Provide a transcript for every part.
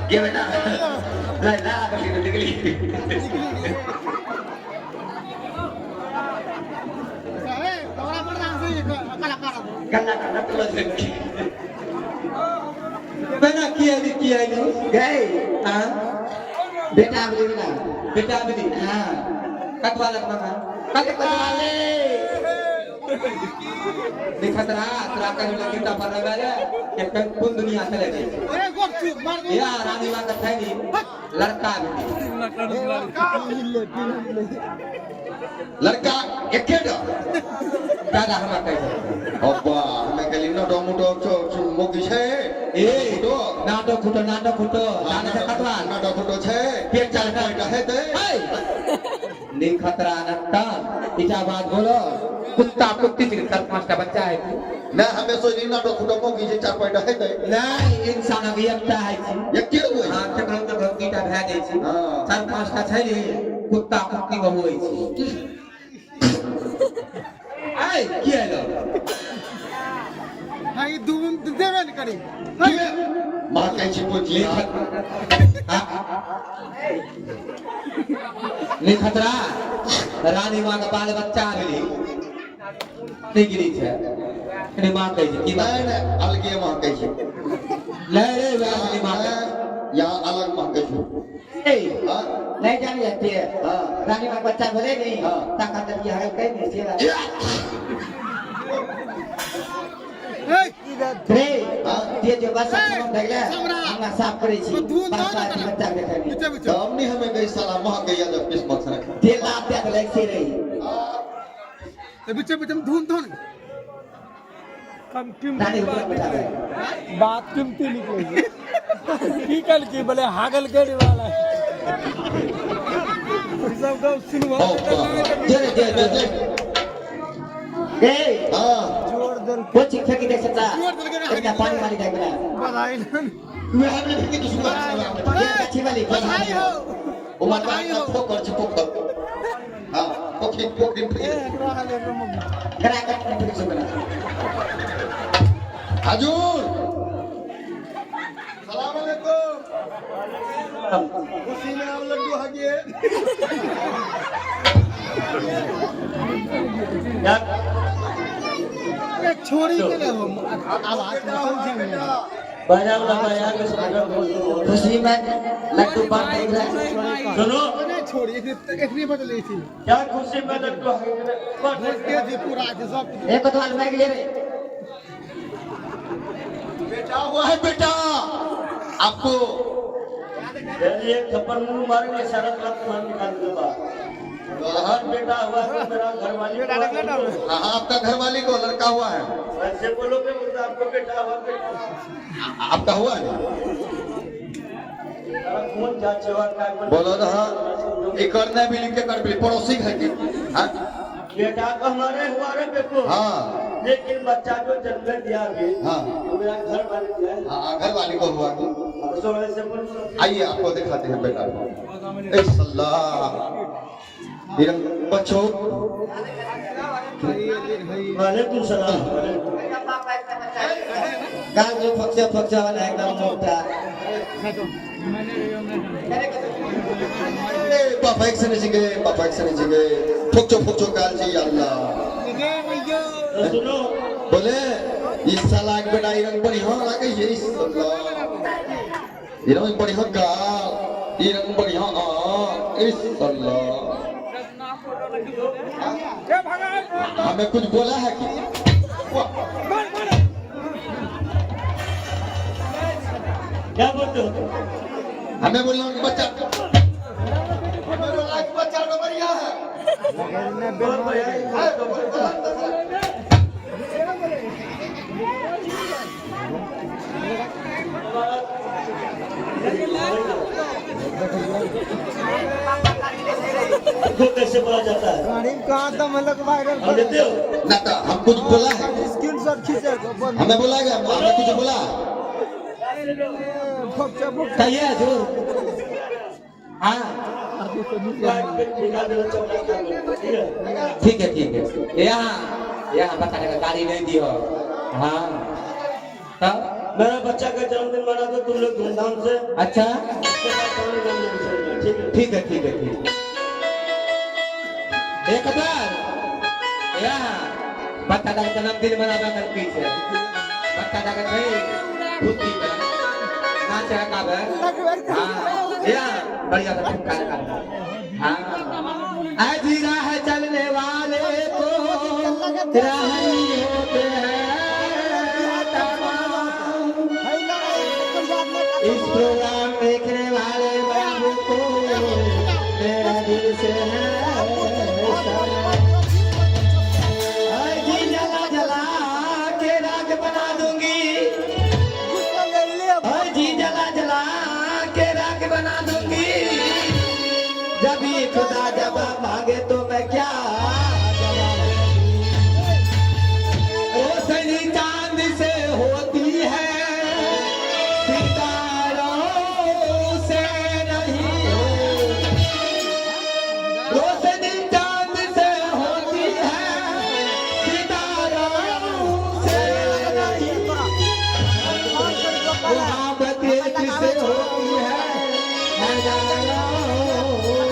क्या बेटा ला ला निकली कलाकार तुला बना किया नहीं गए हाँ बेटा बोली ना बेटा भी हाँ कटवा लगना कटवा ले देखा तेरा का जो लगता पर लगा है ये कौन दुनिया से लगे या रानी मां का थैली लड़का लड़का एकेडा दादा हम कहते अब्बा मैं कली ना डोमुटो चो मोगी छे ए नाटक खुटो जाने से कटवा नाटो फुटो छे पेट चल का है ते नी खतरा नट्टा इजा बात बोलो कुत्ता कुत्ती से 4-5 बच्चा है ना हमें सो नी नाटो फुटो मोगी जे 4 पैसा है ते नहीं इंसान अभी एकटा है एके हुए हां तकरो तो भक्तिटा भए जाय छै हां 4-5 टा छै नी कुत्ता कुत्ती बहु होय छै आई की आलो हां दून देबे न करी मां कहै छी पूछी नहीं खतरा रानी मां का बाल बच्चा गेली नहीं गिरी छे नहीं मां कहै छै की बात ना अलगे मां कहै छी ले रे रानी मां या अलग मां कहै छी ए नहीं जान जाती है हां रानी का बच्चा बोले नहीं हाँ। ताकत दिया है कहीं नहीं सेवा रे ये जो बस हम देखले हम साफ करे छी बच्चा देखे तब नहीं हमें गई साला मां गया जब किस्मत से तेल आते तो लेके रही बिचे बिचे धून धून कम रानी को बता दे बात कीमती निकलेगी की कल की बोले हागल के वाला सब का सुनवा जे ए हां जोर दर वो चिट्ठी की देख सकता इतना पानी वाली देख रहा बधाई मैं हमने भी किसी को ये अच्छी वाली बधाई हो वो मत फोकर छ फोकर हां फोकी फोकी करा कर नहीं सुन हजूर सलाम अलैकुम उसी में आप लड्डू हगिए छोड़ी के ले हम आवाज समझेंगे बजा लगाया खुशी में लड्डू बांट रहा है सुनो नहीं छोड़ी इतनी बदली थी क्या खुशी में लड्डू के जी पूरा के सब एक तो अलग ले रे बेटा हुआ है बेटा आपको एक थप्पड़ मुंह मारेंगे सारा रक्त बाहर निकाल दूंगा हर बेटा हुआ तो मेरा घरवाली हाँ आपका घरवाली को लड़का हुआ है ऐसे बोलोगे मुझे आपको बेटा हुआ आपका हुआ है कौन जांच का बोलो ना ये करने भी लिख के कर भी पड़ोसी है कि हाँ बेटा तो हमारे हुआ रे बेको हाँ लेकिन बच्चा जो जन्म दिया अभी हाँ तो मेरा घर वाले दिया है हाँ घरवाली को हुआ तो तो ऐसे बोलो आइए आपको दिखाते हैं बेटा को ए सल्लाह बच्चों वालेकुम सलाम गाल जो फक्सा वाला एकदम मोटा पापा एक से नहीं गए फुकचो गाल जी अल्लाह सुनो बोले इस साला एक बेटा इरंग बड़ी हाँ लागे ये इस अल्लाह इरंग बड़ी हाँ गाल इरंग बड़ी हाँ इस अल्लाह हमें कुछ बोला है कि क्या बोलते हो हमें बोलना कि बच्चा हमें बोला कि बच्चा तो बढ़िया को कैसे बोला जाता है गाड़ी कहां दम लग वायरल हम देते हो ना तो हम कुछ बोला है स्क्रीनशॉट खींचे हमें बोला क्या हमने कुछ बोला फक्चा फक्चा कहिए जोर हाँ ठीक है यहाँ बताने का गाड़ी नहीं दियो हाँ तब मेरा बच्चा का जन्मदिन मना दो तुम लोग धूमधाम से। अच्छा उसके बाद पानी डालने की जरूरत है, ठीक है? ठीक है ठीक है ठीक है। एक बार या बच्चा का जन्मदिन मनावा कर पीछे बच्चा का नहीं खुशी में नाच रखा है। हाँ या बढ़िया सा ठुमका लगा। हाँ अजीरा है चलने वाले को राही होते हैं तमाम। इस प्रोग्राम देखने वाले बाबू को मेरा दिल से है सलाम। जी जला जला के राग बना दूंगी, जी जला जला के राग बना दूंगी। जब भी खुदा जवाब मांगे तो मैं क्या जवाब दूं? रोशनी चांद से होती है सितारों से नहीं। रोशनी चांद से होती है सितारों से नहीं। मोहब्बत किससे होती है हजारों से।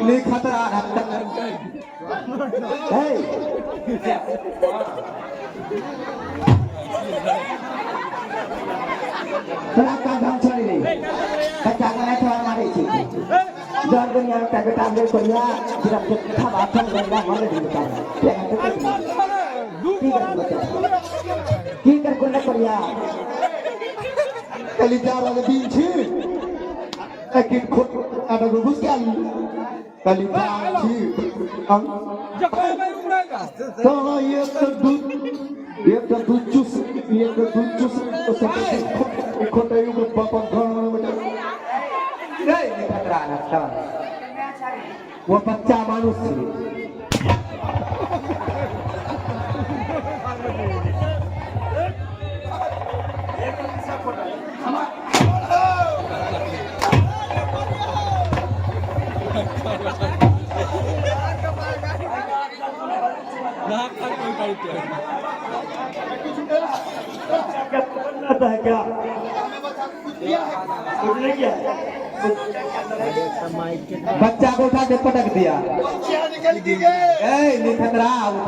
खतरा तोरा का धाम छोड़ी नहीं बच्चा को नहीं थोड़ा मारे छी जब दुनिया में टके टांगे कोरिया फिर अब था बात कर रहा मारे दिन का की कर कोने कोरिया कली जा वाले दिन छी लेकिन खुद ada gugus kali kali छी हम तो ये तो दूध चूस तो सब खोटे युग बापा घर में नहीं खतरा रखता वो बच्चा मानुष थी आता है क्या उठने क्या बच्चा को उठा के पटक दिया नहीं खतरा वो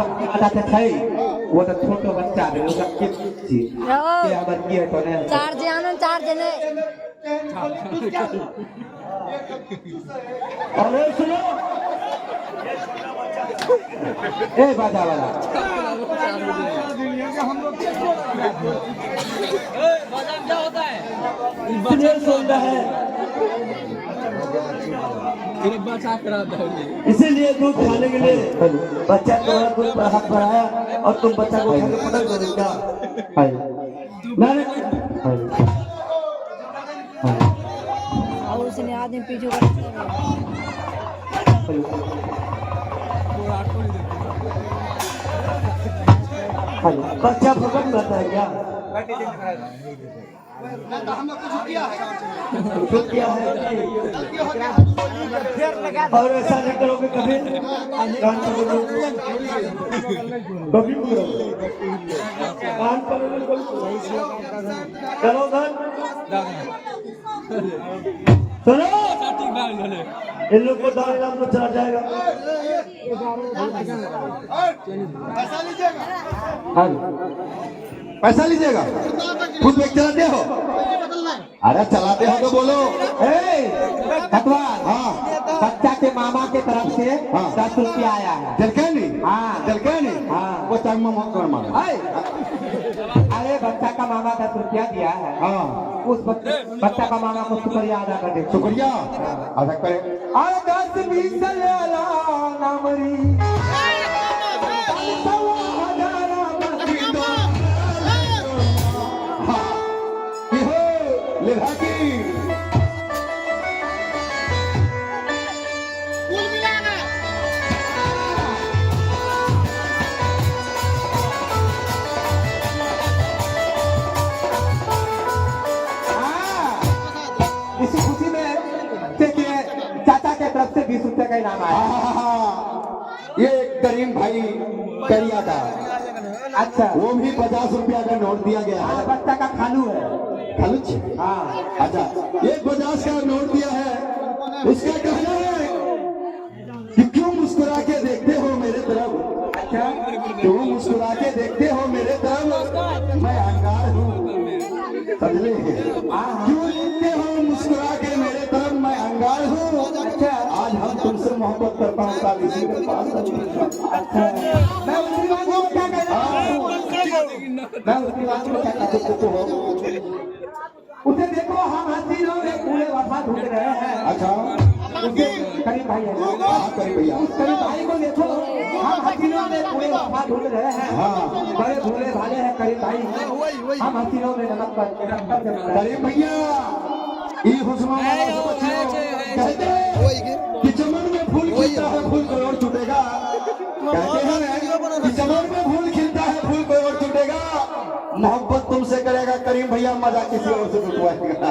वो तो छोटो बच्चा है उसका क्या बच्ची है तो नहीं चार्ज आनंद चार्ज नहीं अरे सुनो ए बाजा वाला क्या होता है सुनील सुनता है बचा करा दो इसीलिए दूध खाने के लिए बच्चा तुम्हारा दूध पर हाथ बढ़ाया और तुम बच्चा को उठा के पटक दो क्या और उसने आदमी पीछे बच्चा भगत रहता है क्या कुछ किया है और ऐसा नहीं करोगे कभी कान पकड़ो कभी कान पकड़ो चलो घर सुनो इन लोग को दाल नाम को चला जाएगा पैसा लीजिएगा खुद बैग चलाते हो अरे चलाते हो तो बोलो हाँ बच्चा के मामा के तरफ से हाँ। 10 रुपया आया है जलकैनी हाँ। जलकैनी हाँ। वो टाइम में मौत कर मारा अरे बच्चा का मामा 10 रुपया दिया है हाँ उस बच्चा का मामा को शुक्रिया अदा कर दे शुक्रिया अदा करे अरे 10-20 ले ला नामरी इसी खुशी में देखिए चाचा के तरफ से 20 रुपए का इनाम आया ये करीम भाई करिया का अच्छा वो भी 50 रुपया का नोट दिया गया है बच्चा का खालू है खलुच हाँ अच्छा एक 50 का नोट दिया है उसका कहना है कि क्यों मुस्कुरा के देखते हो मेरे तरफ अच्छा क्यों मुस्कुरा के देखते हो मेरे तरफ मैं अंगार हूँ समझे क्यों देखते हो मुस्कुरा के मेरे तरफ मैं अंगार हूँ अच्छा आज हम तुमसे मोहब्बत करता हूँ साल इसी के पास अच्छा मैं उसकी बात को क्या कह रहा हूँ मैं उसकी बात को क्या कहता हूँ उसे देखो हम हसीनों में पूरे वफा ढूंढ रहे हैं अच्छा उसे करीम भाई है हाँ करीब भैया उस करीम भाई को देखो हम हसीनों में पूरे वफा ढूंढ रहे हैं हाँ। बड़े भोले भाले हैं करीम भाई हम हसीनों में नमक पर करीब भैया ये हुस्न कहते हैं कि चमन में फूल खिलता है फूल कोई और छूटेगा कहते हैं कि चमन में फूल खिलता है फूल कोई और छूटेगा मोहब्बत तुमसे करेगा करीम भैया मजा किसी और से रुकवाएगा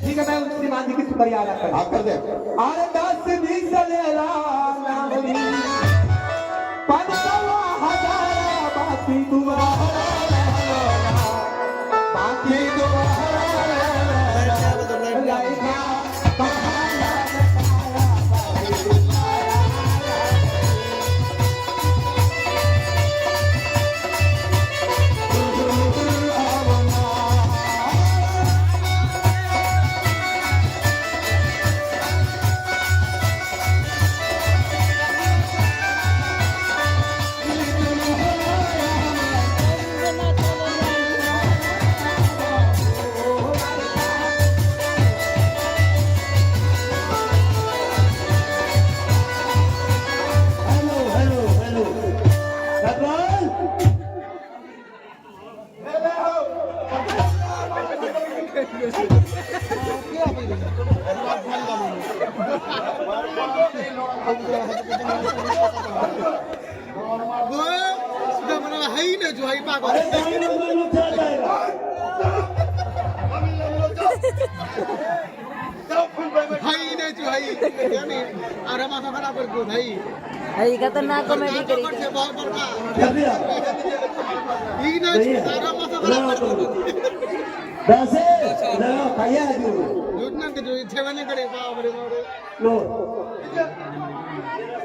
ठीक है मैं उसकी मां जी की शुक्रिया अदा कर आप कर दे अरे 10-20 ले ला नामरी 500 बाकी तुम्हारा बाकी तुम्हारा अरे गाड़ी में कोई लोग चला जाएगा भाई खतरनाक कॉमेडी करी क्या दिया वैसे भैया लो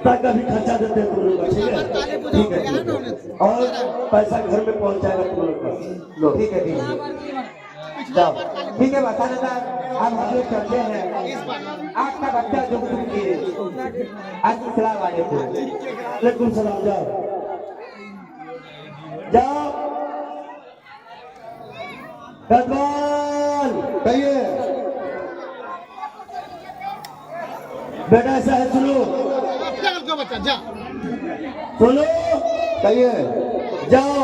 तक अभी खर्चा देते हैं तुम लोग ठीक है और पैसा घर में पहुंच जाएगा तुम लोग का लो ठीक है जाओ ठीक है बताने का अब हम लोग चलते हैं आपका बच्चा जो की आज सलाम वालेकुम वालेकुम सलाम जाओ जाओ कदवाल कहिए बेटा ऐसा है सुनो सुनो कहिए जाओ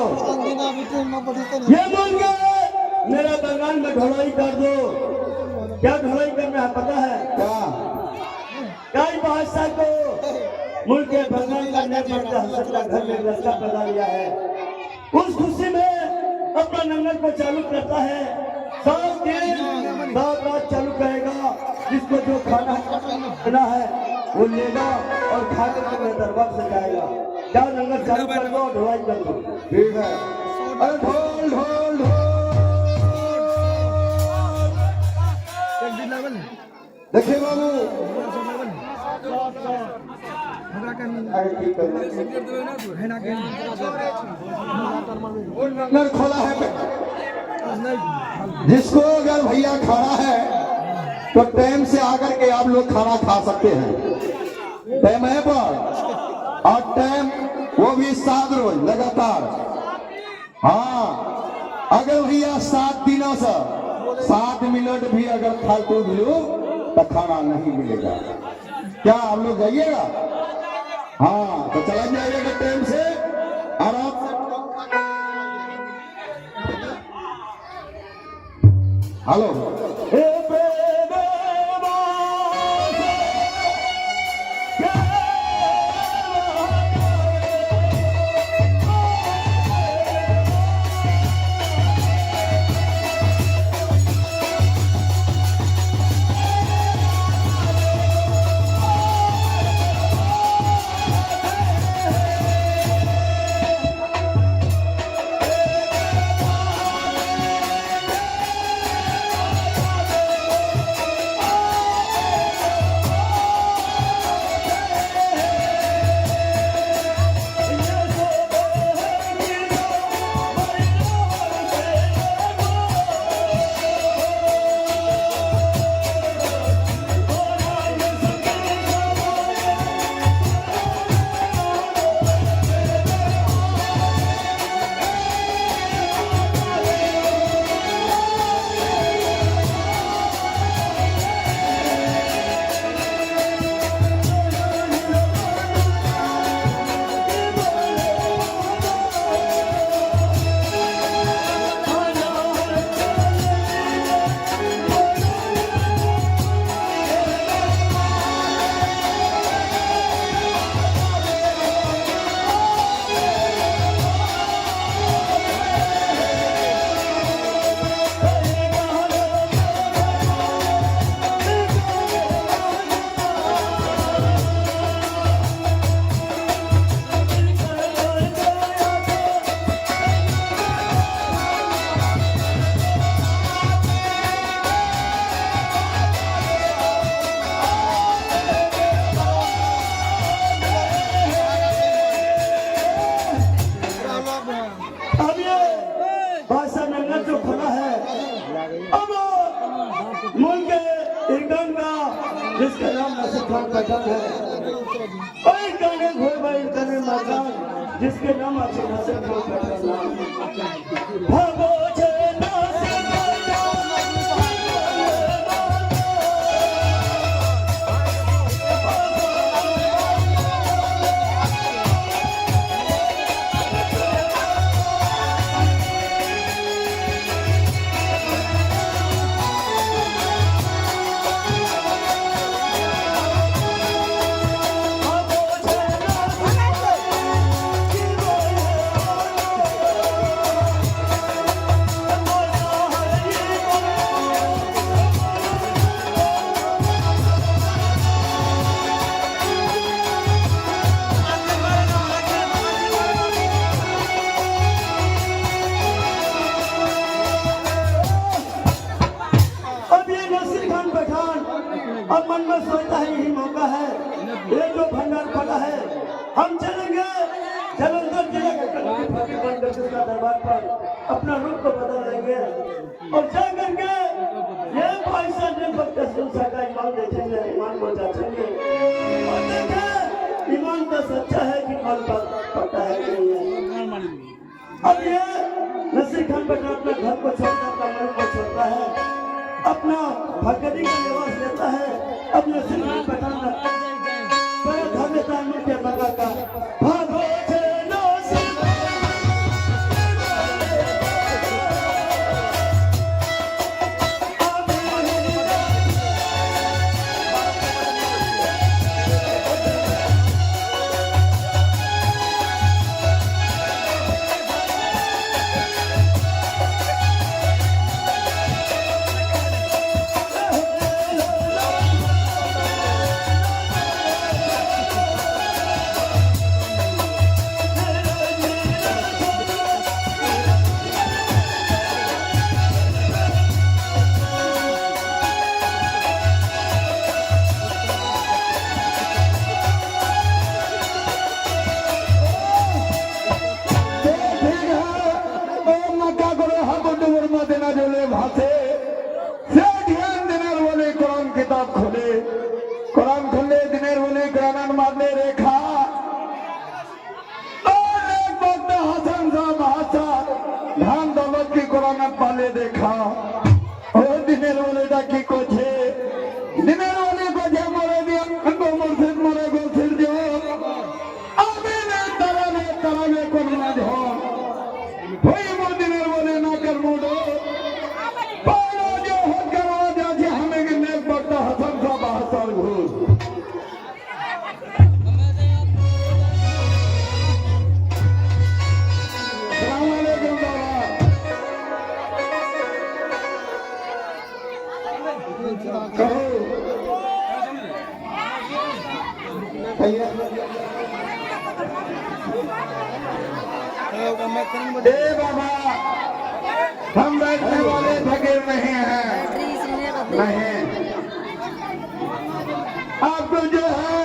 ये बोल के मेरा बंगाल में ढलाई कर दो क्या ढलाई करना है पता है क्या कई बादशाह को मुल्क के बंगाल का नेता हसरत घर में रास्ता बना लिया है उस खुशी में अपना नंगल को चालू करता है 7 दिन 7 रात चालू करेगा जिसको जो खाना है वो लेगा और खा कर मेरे दरबार से जाएगा जाओ नंगल चालू कर दो ढलाई कर दो ठीक है अरे ढोल ढोल ढोल देखिए बाबू नर खोला है जिसको अगर भैया खाना है तो टाइम से आकर के आप लोग खाना खा सकते हैं टाइम है पर और टाइम वो भी 7 रोज लगातार हाँ अगर भैया 7 दिनों से 7 मिनट भी अगर फालतू मिलो तो खाना नहीं मिलेगा क्या आप लोग जाइएगा हाँ तो चला जाइएगा टाइम से आराम से हेलो जिसका नाम नासिर खान पैठा है, और गाने घोड़ भाई गाने मैदान जिसके नाम नासिर खान पैठा भागो छे नासिर बात पर अपना रुख को बदल देंगे और जा करके ये भाई साहब ने भक्त का ईमान देखेंगे, ईमान को जांचेंगे और देखें ईमान का सच्चा है कि ईमान का पक्का है कि नहीं है। अब ये नसीर खान बेटा अपने घर को छोड़ता, अपना घर को छोड़ता है, अपना भगती का लिबास लेता है, अपने सिर में बैठाना घर देता है मुझे बगा का भागो चलो पाले देखा और दिनेर वाले डाकी को छे दिनेर वाले को जे मोरे दिया को मोरे गो फिर जो अबे ने तरह को ना जो होई मो दिनेर वाले ना कर मोडो पालो जो हो करवा जा जे हमें के ने बड़ा हसन सा बहादुर घूस बाबा हम बैठने वाले फकीर नहीं हैं, नहीं आपको जो है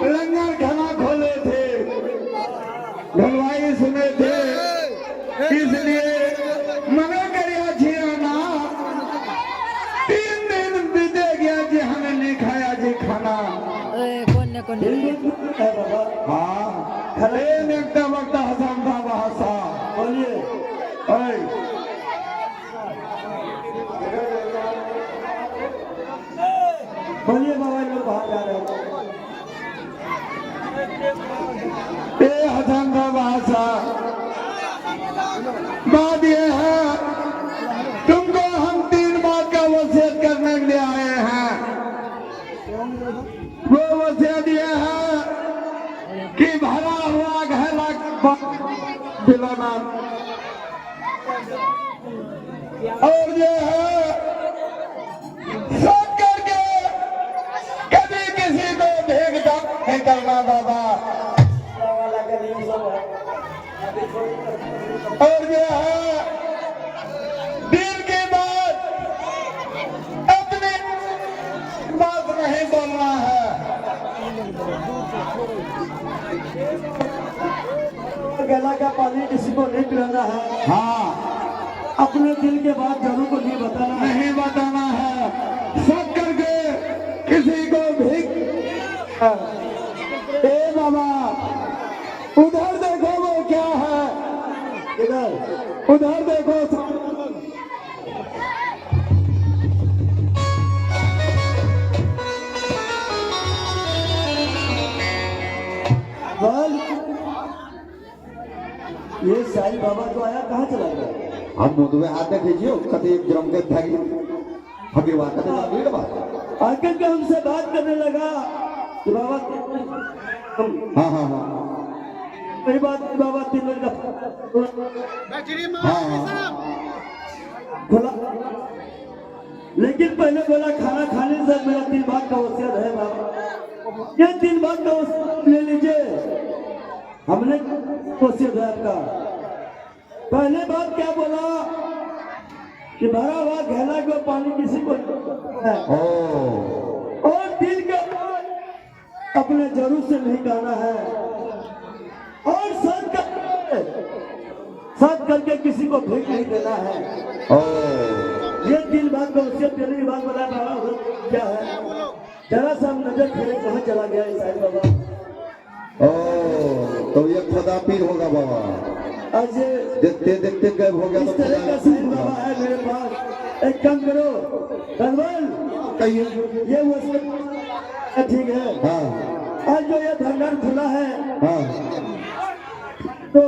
लंगर खाना खोले थे, भलवाई सुने थे, इसलिए मना करिया छियाना 3 दिन बीते गया जी हमें नहीं खाया जी खाना। हाँ खले नेकता वक्त हसन था बहासा बोलिए बोलिए बाबा लोग बाहर जा रहे हो हसन था बहासा। बात यह है तुमको हम 3 बात का वसीयत करने के लिए आए हैं। वो वसीयत यह है कि भरा हुआ घैला दिलाना और ये है सब करके कभी किसी को भेद नहीं करना बाबा। और ये है दिल की बात अपनी बात नहीं बोलना है। गला का पानी किसी को नहीं पिलाना है। हाँ अपने दिल के बात जरूर को नहीं बताना है। सब करके किसी को भीख ए बाबा उधर देखो वो क्या है, इधर उधर देखो ये साईं बाबा जो आया कहाँ चला गया? हम मुझे हाथ में खींचिए कभी जम के भागी फकीर बात करने लगा। आकर के हमसे बात करने लगा कि बाबा हाँ हाँ हाँ वही बात बाबा 3 दिन का खुला, लेकिन पहले बोला खाना खाने से मेरा 3 बात का वसीयत है बाबा। ये 3 बात का वसीयत ले लीजिए। हमने वसीयत है आपका। पहले बात क्या बोला कि भरा हुआ घैला को पानी किसी को है और दिल के अपने जरूर से नहीं गाना है और सच का साथ करके किसी को भीख नहीं देना है। ये 3 बात को उससे पहली बात बता रहा हूँ क्या है। जरा सा नजर फेरे कहाँ चला गया ईसाई बाबा। तो ये खुदा पीर होगा बाबा। आज देखते देखते गायब हो गया इस तो तरह का साईं बाबा है मेरे पास। एक काम करो कलवल, कहिए। ये वो ठीक है। हाँ आज जो ये भंडार खुला है हाँ, तो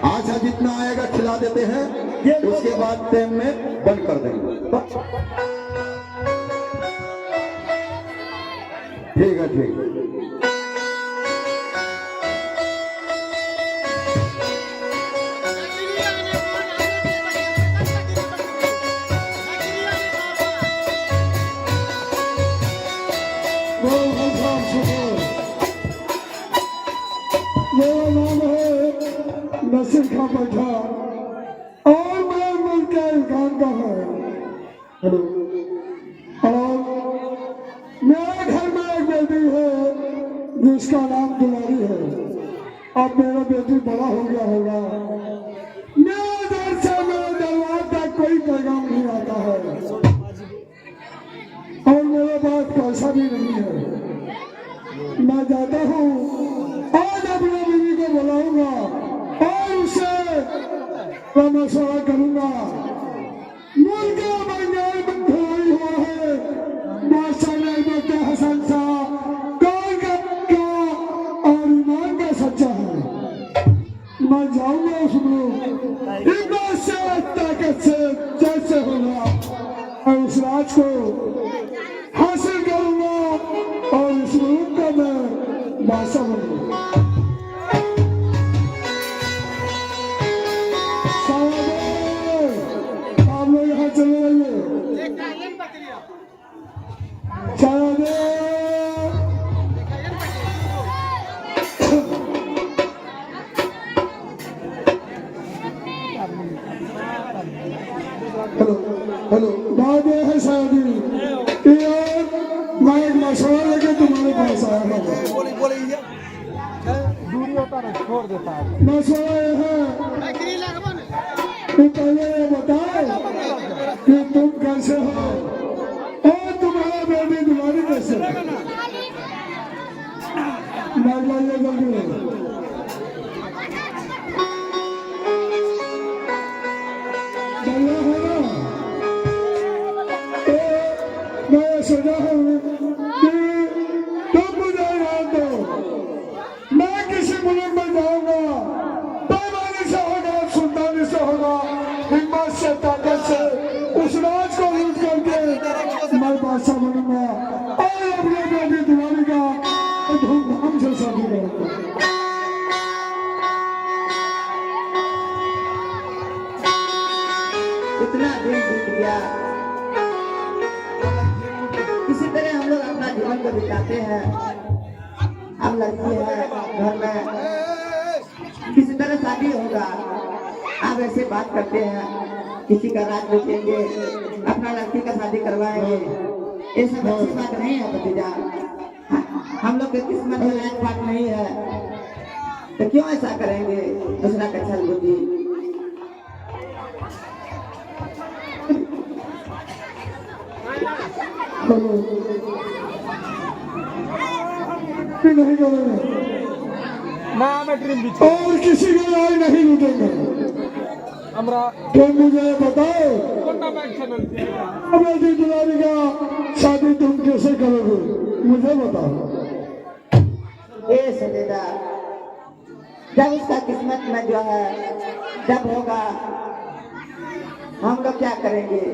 अच्छा जितना आएगा खिला देते हैं, उसके बाद टाइम में बंद कर देंगे। ठीक है ठीक है। मेरा नाम है नसीर खां बैठा और मैं मुल्क के खान का है। हेलो, और मेरे घर में एक बेटी है जिसका नाम दुलारी है। अब मेरा बेटी बड़ा हो गया होगा, मेरे घर से मेरे दरबार तक कोई पैगाम नहीं आता है और मेरे पास पैसा भी नहीं है। मैं जाता हूँ, आज अपने बीवी को बुलाऊंगा और उससे मशवरा करूंगा। मुल्क का बंगाल में खोई हुआ है, बादशाह ने बता हसन शाह कौन का और ईमान का सच्चा है। मैं जाऊंगा उसमें हिम्मत से, ताकत से, जैसे होगा और उस राज को हासिल करूंगा और इस मुल्क का मैं बादशाह बनूंगा। आप लोग यहाँ चले जाइए। हेलो हेलो, बात यह है शादी कि यार मैं एक मशवरा लेके तुम्हारे पास आया हूँ। दूरी होता है, छोड़ देता है। मशवरा यह है कि पहले ये बताओ कि तुम कैसे हो और तुम्हारा बेटी दुलारी कैसे है। जल्दी बढ़िया है ना। तो मैं सोचा हूँ कि तुम मुझे याद दो, मैं किसी मुल्क में जाऊंगा, पैमाने से होगा, सुल्तानी से होगा, हिम्मत से, ताकत से उस राज को लूट करके मैं बादशाह बनूंगा और अपने बेटी दुलारी का धूमधाम से शादी करूंगा। इतना दिन बीत गया, किसी तरह हम लोग अपना जीवन को बिताते हैं। हम लड़की है घर में, किसी तरह शादी होगा, आप ऐसे बात करते हैं किसी का राज बेचेंगे, अपना लड़की का शादी करवाएंगे। ये सब अच्छी बात नहीं है भतीजा। हम लोग की किस्मत में लायक बात नहीं है, तो क्यों ऐसा करेंगे दूसरा का छल बुद्धि। नहीं करेंगे और किसी का राय नहीं लूटेंगे। तुम मुझे बताओ बेटी दुलारी का शादी तुम कैसे करोगे, मुझे बताओ। ए सजेदा, जब उसका किस्मत में जो है जब होगा, हम लोग क्या करेंगे।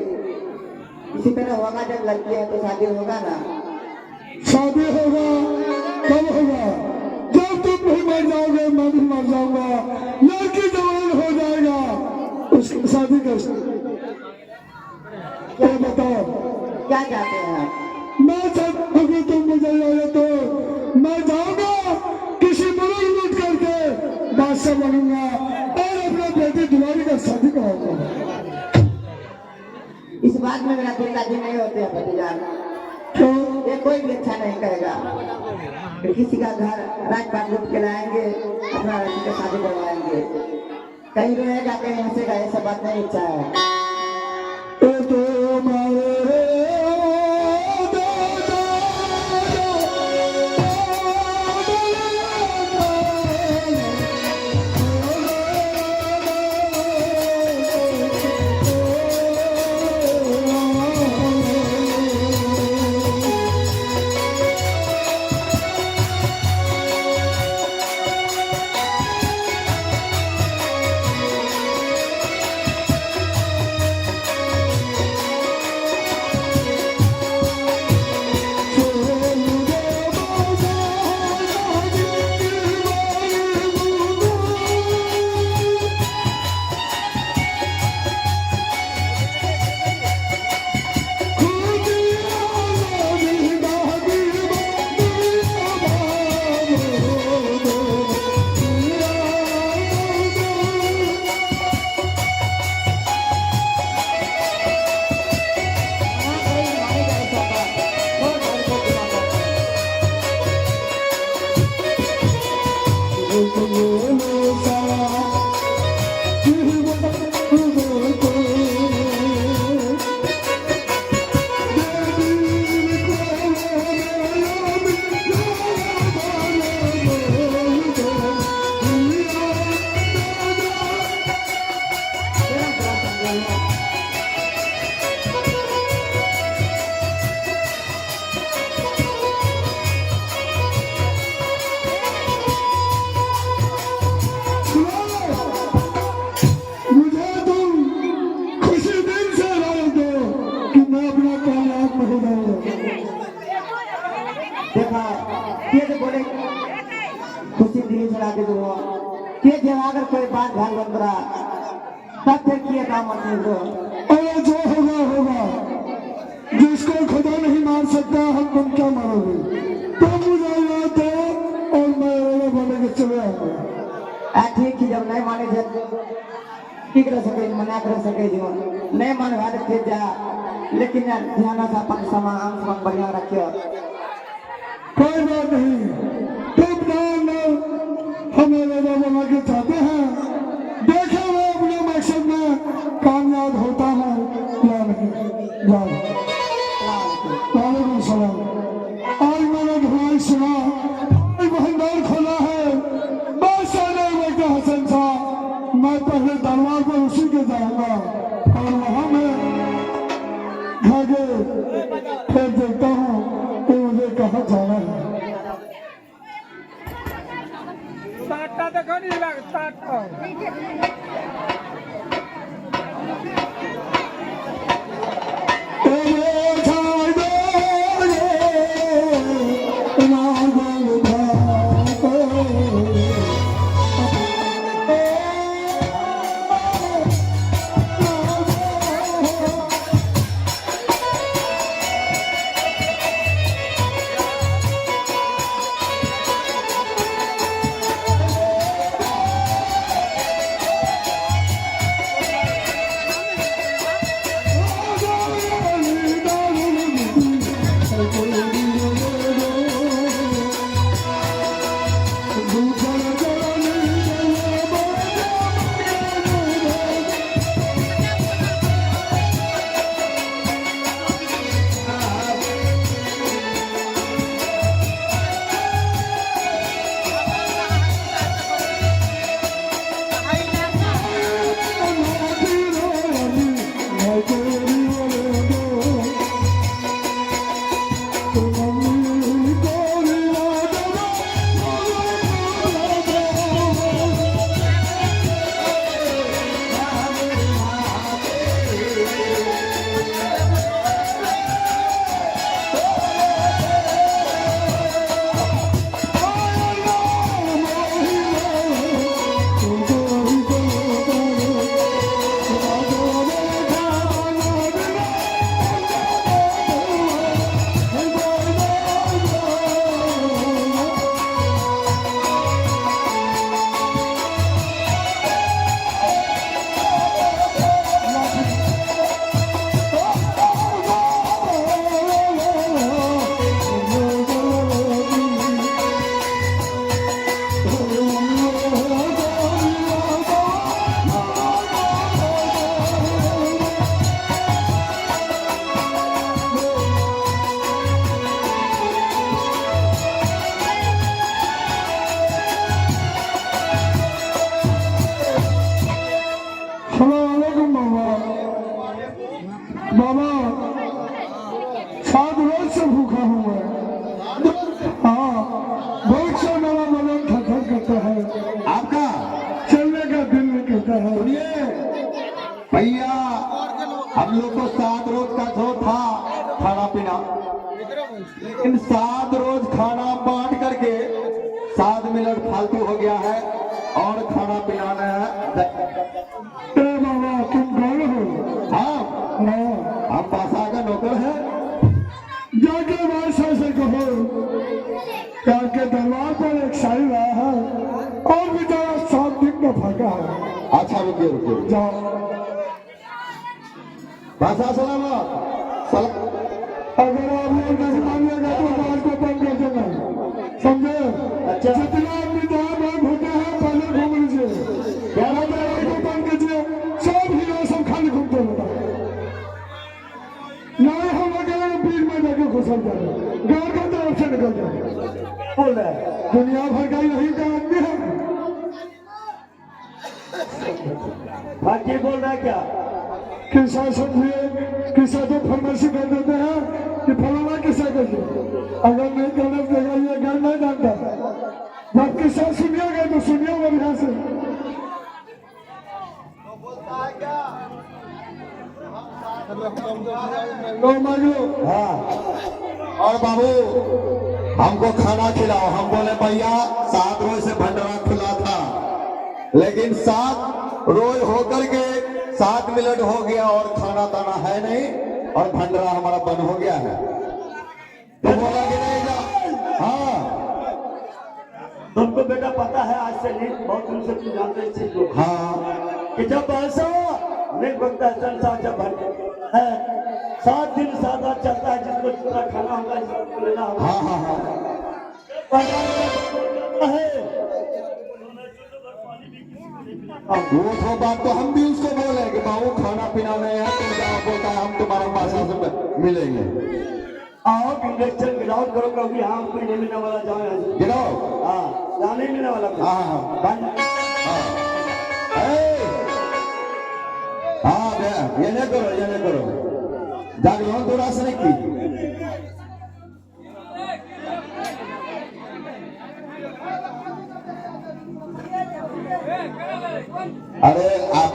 इसी तरह होगा, जब लड़की है तो शादी होगा ना। शादी होगा कब होगा, जब तुम भी मर जाओगे, मैं भी मर जाऊंगा, लड़की जवान हो जाएगा, उसकी शादी कैसे। क्या बताओ, क्या चाहते हैं आप? मैं चाहता हूँ कि तुम मुझे ले तो मैं जाऊंगा, किसी मुल्क लूट करके बादशाह बनूंगा और अपने बेटी दुलारी का शादी कराऊंगा। इस बात में मेरा दिल राजी नहीं होते हैं भतीजा। क्यों? ये कोई भी अच्छा नहीं कहेगा कि किसी का घर राजपाट लूट के लाएंगे, अपना लड़की के शादी करवाएंगे, कहीं रोएगा कहीं हंसेगा, ये सब बात नहीं अच्छा है। तो मारे देखा ये तो बोले खुशी दिली चला के दो के जब अगर कोई बात ध्यान बंद रहा तब फिर किए काम अपने को और जो होगा होगा, जिसको खुदा नहीं मार सकता हम तुम क्या मारोगे। तो मुझे याद दो और मैं बोले के चले आऊंगा। ठीक ही जब नहीं माने थे ठीक रह सके, मना कर सके, जो नहीं मान वाले थे जा, लेकिन ध्यान से अपन सामान बढ़िया रखियो। कोई बात नहीं, तुम लोग हमें बना के चाहते हैं, देखे मैं अपने मकसद में कामयाब होता हूँ या नहीं। वालेकुम सलाम। आज मैंने भाई सुना भंडार खोला है बादशाह ने हसन साहब, मैं पहले दरबार पर उसी के जाऊंगा और वहां मैं भागे फिर देखता हूँ कि मुझे कहाँ जाना है। हम लोग को 7 रोज का जो था खाना पीना, इन 7 रोज खाना बांट करके 7 मिनट फालतू हो गया है और खाना पिलाना है। बाबा तुम कौन हो? हाँ, हाँ, हम पासा का नौकर है। जाके बादशाह से कहो के दरबार पर एक शाही रहा है और बेचारा 7 दिन का फाका है। अच्छा रुकिए रुकिए, जाओ। बादशाह सलामत सलाम। अगर आप लोग नहीं मानिएगा तो बात को बंद कर देना, समझे? अच्छा। जितना आदमी जहाँ बात होते हैं पहले घूम लीजिए, क्या होता है को बंद कीजिए, सब हीरो सब खाली घूमते होता है। नहीं हम अकेले बीच में जाके घुसल जाए, घर का तरफ से निकल जाए। बोल रहा है दुनिया भर का यही का आदमी है। बाकी बोल रहा है क्या? किस्सा समझिए, किस्सा तो फरमाइशी कर देते हैं कि फलाना किस्सा करिए, अगर नहीं करने देगा ये घर नहीं जानता। जब किस्सा सुनिएगा तो सुनिए बढ़िया से। तो मांगो। हाँ, और बाबू हमको खाना खिलाओ। हम बोले भैया 7 रोज से भंडारा खुला था, लेकिन 7 रोज होकर के 7 मिनट हो गया और खाना दाना है नहीं और भंडारा हमारा बंद हो गया है। तो बोला कि नहीं जा। हाँ, तुमको बेटा पता है आज से नहीं, बहुत दिन से तुम जानते इस चीज को हाँ, कि जब ऐसा नहीं बनता है संसार, जब है 7 दिन 7 रात चलता है, जिसको जितना खाना होगा जिसको लेना होगा। हाँ, हाँ, हाँ, वो तो बात तो हम भी उसको बोले कि बाबू खाना पीना नहीं है, तुम जाओ। बोलता है हम तुम्हारे पास से मिलेंगे। आओ इंजेक्शन गिराओ करो, कभी हाँ कोई नहीं मिलने वाला, जाओ यहाँ से। गिराओ। हाँ, यहाँ नहीं मिलने वाला कोई। हाँ, हाँ, बंद। हाँ, ये नहीं करो, ये नहीं करो। जागरण तो रास नहीं की। अरे आप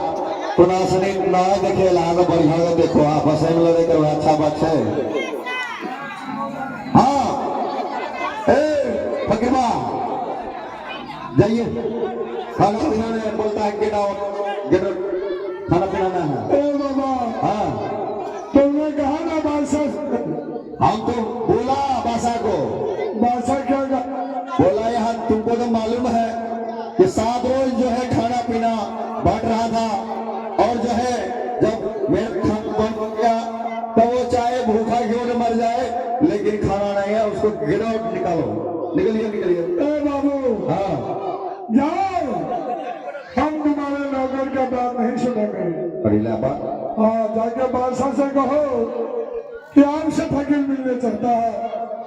पुनः सुनी ना देखे लाग बढ़िया से देखो, आप हंसे में लेकर अच्छा बात है। हाँ, फकीमा जाइए, खाना पीना नहीं बोलता है कि खाना पीना नहीं है। ए बाबा, हाँ, तुमने कहा ना बादशाह, हम तो बोला बादशाह को, बादशाह क्या कहा? बोला यहाँ तुमको तो मालूम है कि 7 रोज जो है खाना पीना बांट रहा था, और जो है जब मेरा खाना बंद हो गया तो वो चाहे भूखा क्यों न मर जाए, लेकिन खाना नहीं है, उसको गिरो, निकालो, निकलिए निकलिए। ए बाबू, हाँ, जाओ, हम तुम्हारे नौकर का बात नहीं सुनेंगे। बड़ी लापा। हाँ, जाके बादशाह से कहो कि आपसे फकीर मिलने चाहता है।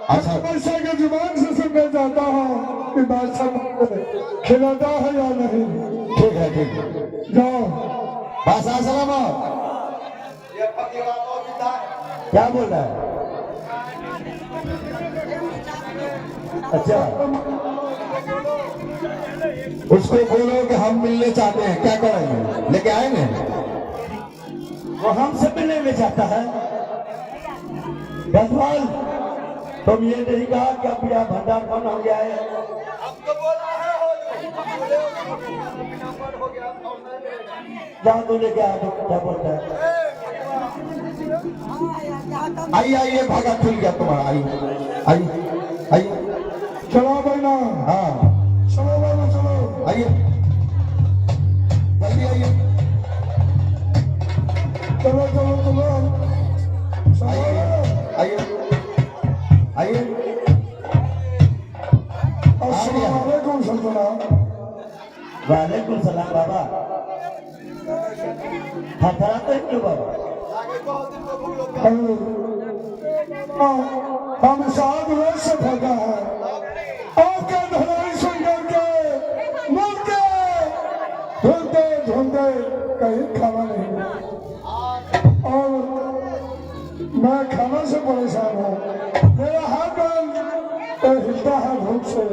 अच्छा। बादशाह के जुबान से सुनना चाहता हूँ कि बादशाह खिलाता है या नहीं। ठीक है, ठीक है, जाओ। बादशाह सलामत। क्या बोल रहा है? अच्छा, उसको बोलो कि हम मिलने चाहते हैं, क्या करेंगे, लेके आएंगे। वो हमसे मिलने में चाहता है। गजवाल, तुम ये नहीं कहा कि अब यह भंडार बंद हो गया है। जहाँ तू लेके आया तो क्या बोलता है? आइए आइए, भागा खुल गया तुम्हारा। आइए आइए आइए, चलो बहना, हाँ चलो बहना, चलो। आइए, जल्दी आइए, चलो चलो चलो आइए आइए आइए। अस्सलाम वालेकुम सल्तनत। वालेकुम सलाम बाबा। हथराते हैं क्यों बाबा? हम 7 रोज से फंसा है, आपके धराई सुन करके मुझ के ढूंढते ढूंढते कहीं खाना नहीं मिला, और मैं खाना से परेशान हूँ। मेरा हाथ हिलता है भूख से।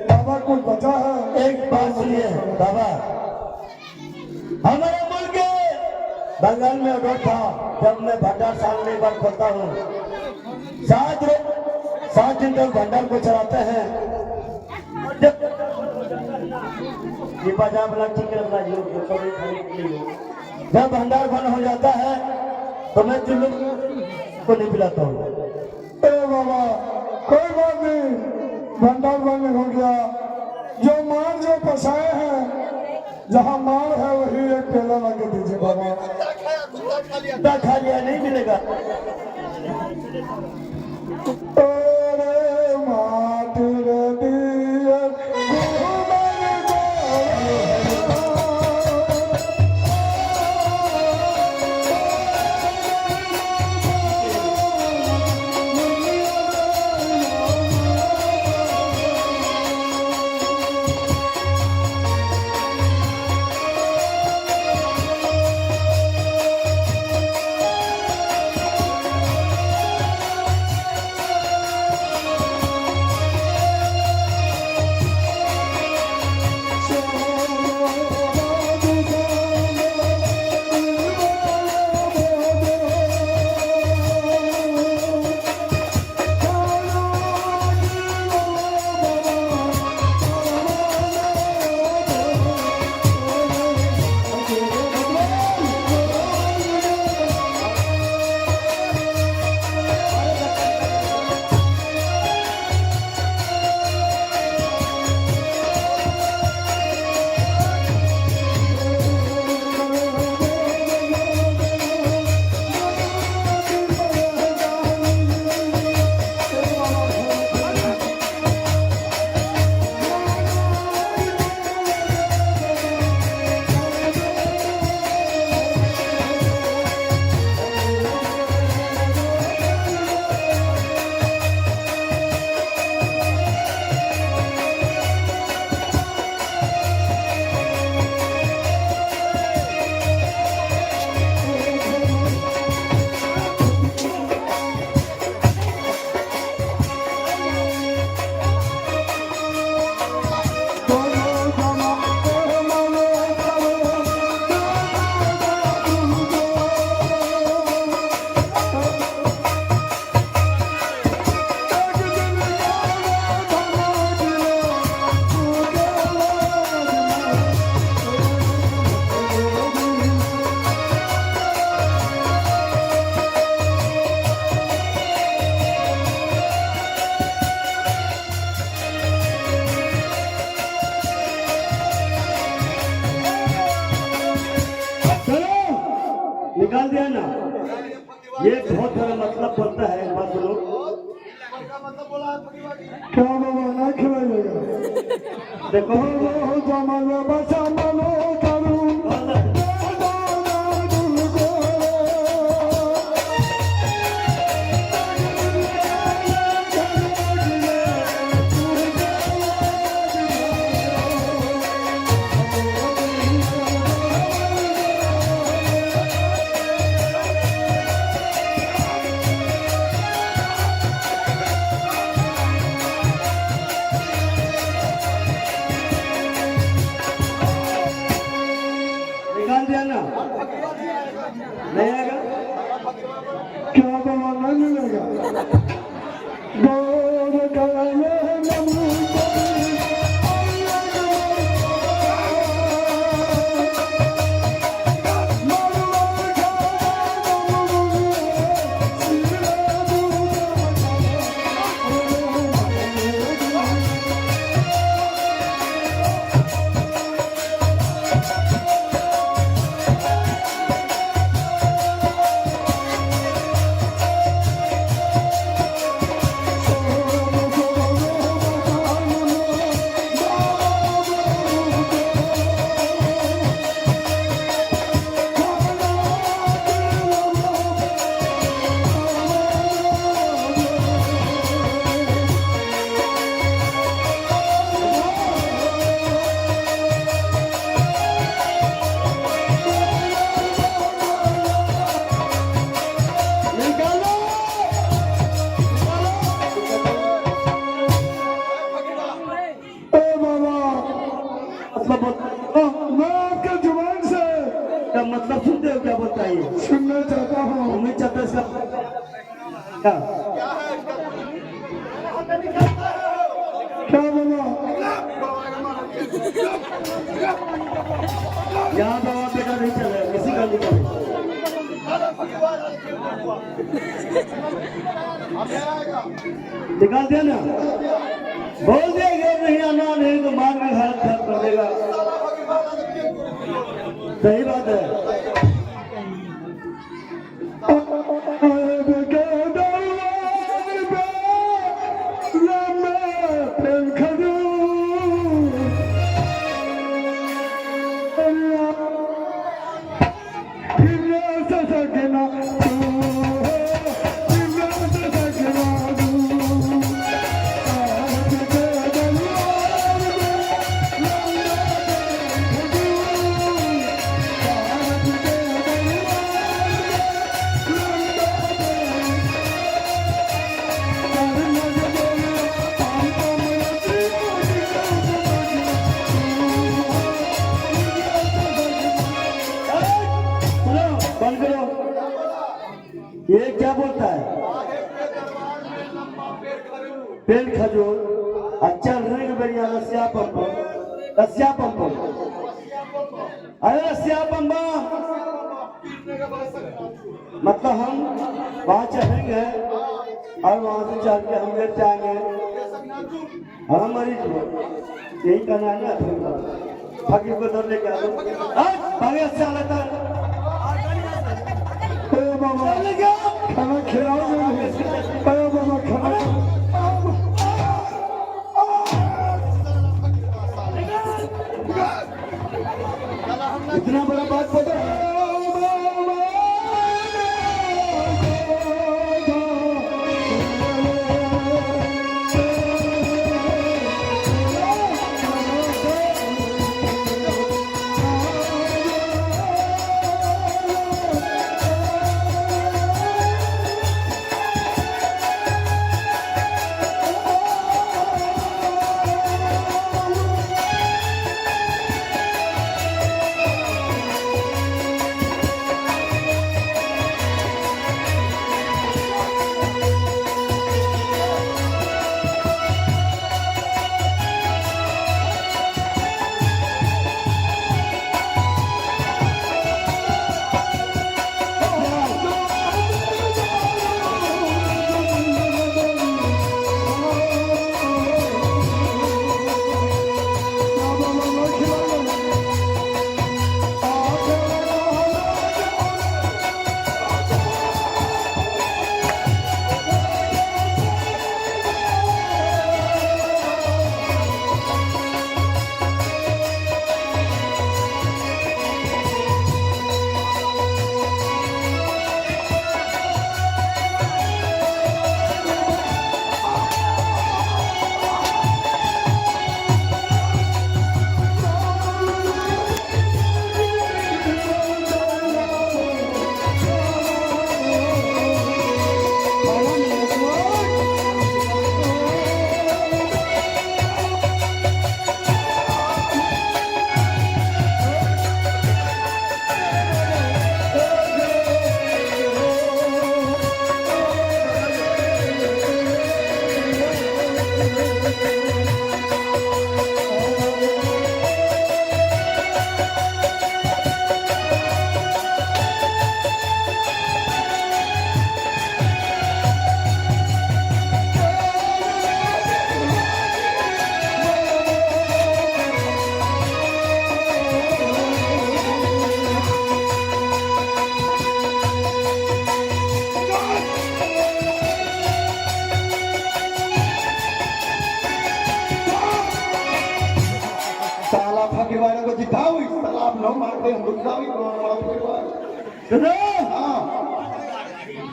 बाबा कुछ बचा है? एक बात सुनिए बाबा, हमारे मुल्क के बंगाल में अडोट था जब मैं भंडार साल में एक बार खोलता हूँ 7 दिन तक भंडार को चलाते हैं। जब ये बाजार वाला ठीक रखना जो कभी खरीद ली हो। जब भंडार बंद हो जाता है तो मैं चुल्लू को नहीं पिलाता हूँ। अरे बाबा कोई बात नहीं, भंडार बंद हो गया। जो मार जो फंसाए हैं, जहाँ मार है वही एक पेला ला के दीजिए बाबा। कुत्ता खा लिया नहीं मिलेगा। अरे माटी रे दिए घूमन निकाल दिया ना। ये बहुत बड़ा मतलब बोलता है। बात सुनो, क्या बाबा ना खिलाइएगा? देखो हो जमाना बचा मनो करूं क्या बोला? यहाँ बाबा बेटा नहीं चल रहा, किसी का नहीं चल निकाल दिया ना, बोल दिया कि नहीं आना, नहीं तो मार में हाथ खराब कर देगा। सही बात है। ये क्या बोलता है? पेड़ खजूर अच्छा रंग बढ़िया रसिया पंप अरे रसिया पंपा मतलब हम वहां चढ़ेंगे और वहां से चल के हम लेट जाएंगे। हम मरीज हो यही करना है ना, फकीर को दौड़ लेके आ भागे अच्छा लगता है। बाबा खाना खिलाओ बाबा खाना इतना बड़ा बात पता है? फकीर वाले को जिताओ, आप लोग मारते हम रुक जाओ।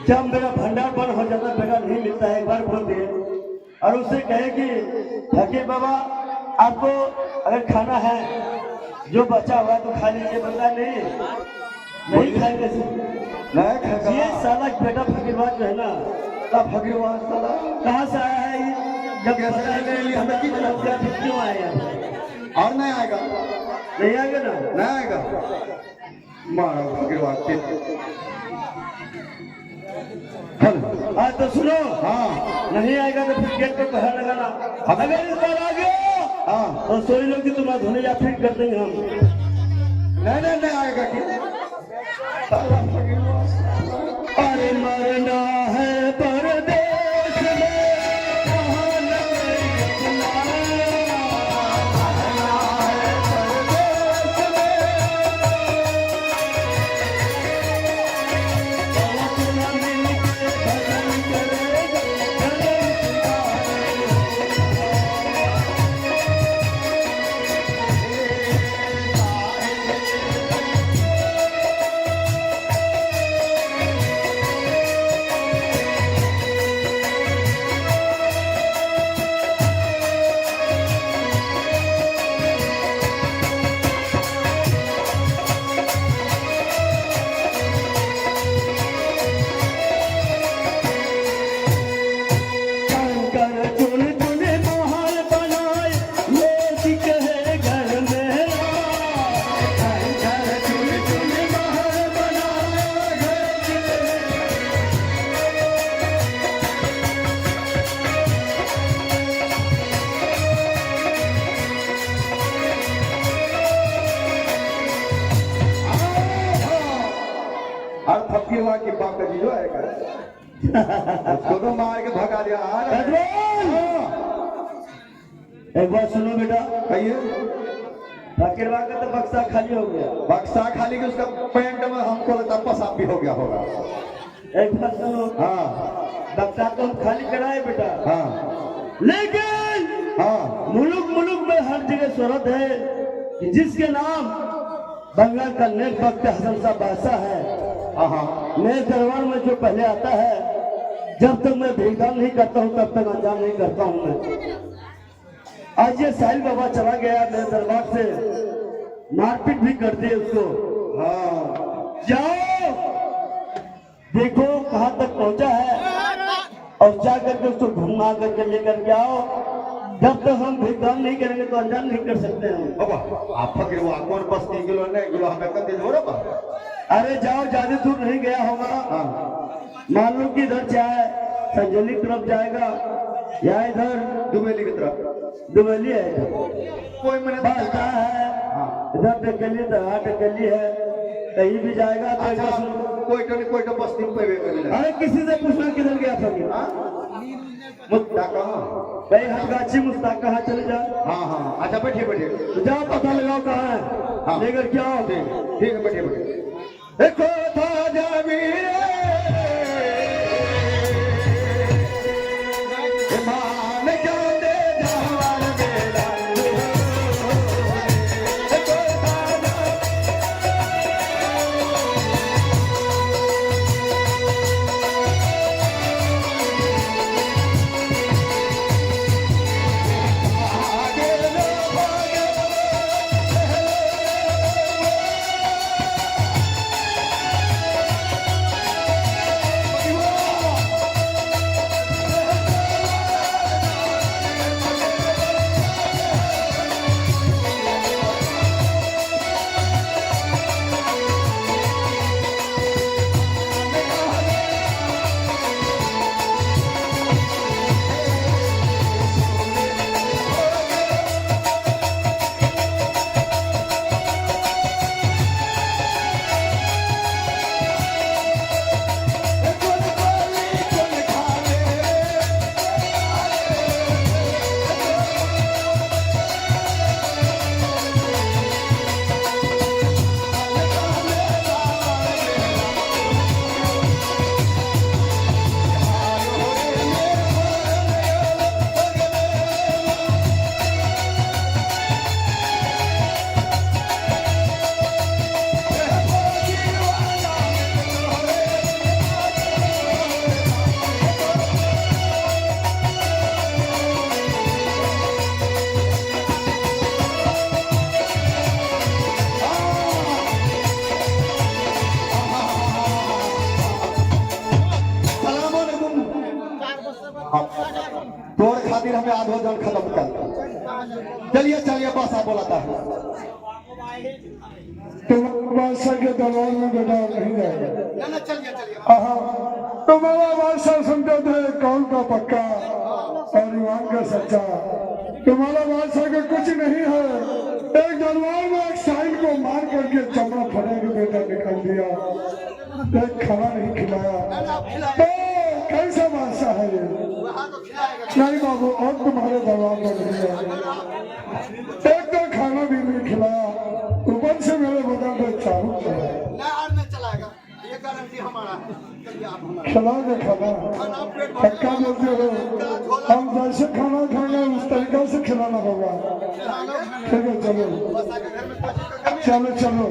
जब मेरा भंडार बंद हो जाता, बेटा नहीं मिलता है, एक बार बोल दिए और उससे कहे कि फकीर बाबा आपको अगर खाना है जो बचा हुआ तो खा लीजिए, बंदा नहीं खाएंगे। ये साला बेटा फकीरवाद जो है ना, फकीरवाद साला कहाँ से आया है? जब हमें क्यों आया और नहीं आएगा, नहीं आएगा ना, नहीं आएगा। मारो फकीरवाद हाँ तो सुनो, हाँ नहीं आएगा तो फिर गेट पे पहरा लगाना। अगर इस बार आ गया हाँ तो सोई लोग की तुम्हारा धोने या फिट कर देंगे हम। नहीं आएगा कि अरे मरना है परदेश में, कहाँ न अपना, मरना है परदेश में, अपना मिलके भजन करेगा, शंकर चुन चुन महल बनाए, लोग कहे घर मेरा। शंकर चुन चुन महल बनाए, लोग कहे हर थपकी हुआ कि बाप का जीजो आएगा उसको तो मार के भगा दिया। एक बात सुनो बेटा, कहिए। राकेरवा का तो बक्सा खाली हो गया। बक्सा खाली के उसका पैंट में हमको लगता पेशाब भी हो गया होगा। एक बात सुनो, हाँ बक्सा तो हम खाली कराए बेटा, हाँ लेकिन हाँ मुल्क मुल्क में हर जगह शोहरत है कि जिसके नाम बंगाल का नेक वक्त हसन साहब बादशाह है। हाँ मेरे दरबार में जो पहले आता है, जब तक मैं भेदभाव नहीं करता हूँ तब तक अंजाम नहीं करता हूँ मैं। आज ये साहिल बाबा चला गया मेरे दरबार से, मारपीट भी कर दी उसको। हाँ जाओ देखो कहाँ तक पहुँचा है और जा करके उसको घुमा करके लेकर के आओ। जब तक हम भेदभाव नहीं करेंगे तो अंजाम नहीं कर सकते हम। बाबा आप फकीर वो कौन बस 3 किलो नहीं किलो हमें कर दे रहा बा। अरे जाओ, ज्यादा दूर नहीं गया होगा। हाँ मान लो कि इधर चाहे संजली तरफ जाएगा या इधर दुबेली की तरफ दुबली है, इधर कोई मैंने बालता है, इधर टकली दहा टकली है, कहीं भी जाएगा तो एक बार सुनो। कोई तो बस्ती पे भी मिला। अरे किसी से पूछना किधर गया फकीर, मुद्दा कहाँ? भाई हटगाछी मुस्ताक कहाँ चले जा। हाँ अच्छा बैठिए तो जाओ पता लगाओ कहाँ है, हाँ। लेकर क्या आओ। ठीक है बैठिए। देखो था जमीरे मान क्या दे जवान बेला देखो था आगे लो भागे तोड़ खातिर हमें आधो जन खत्म कर। चलिए बस आप बोला था। तुम्हारे बादशाह के दरबार में बेटा नहीं जाएगा। तुम्हारा बादशाह सुनते थे कौन का पक्का और ईमान का सच्चा। तुम्हारा बादशाह का कुछ नहीं है, एक दरबार में एक साइल को मार करके चमड़ा फटा के बेटा निकाल दिया, एक खाना नहीं खिलाया। तो कैसा बादशाह है ये? नहीं बाबू, और तुम्हारे दरबार में नहीं है, एक तो खाना भी नहीं खिलाया, ऊपर से मेरे बदन पे चाहू खिला के खाना पक्का बोलते हो। हम जैसे खाना खाएंगे उस तरीका से खिलाना होगा। ठीक है, चलो चलो चलो।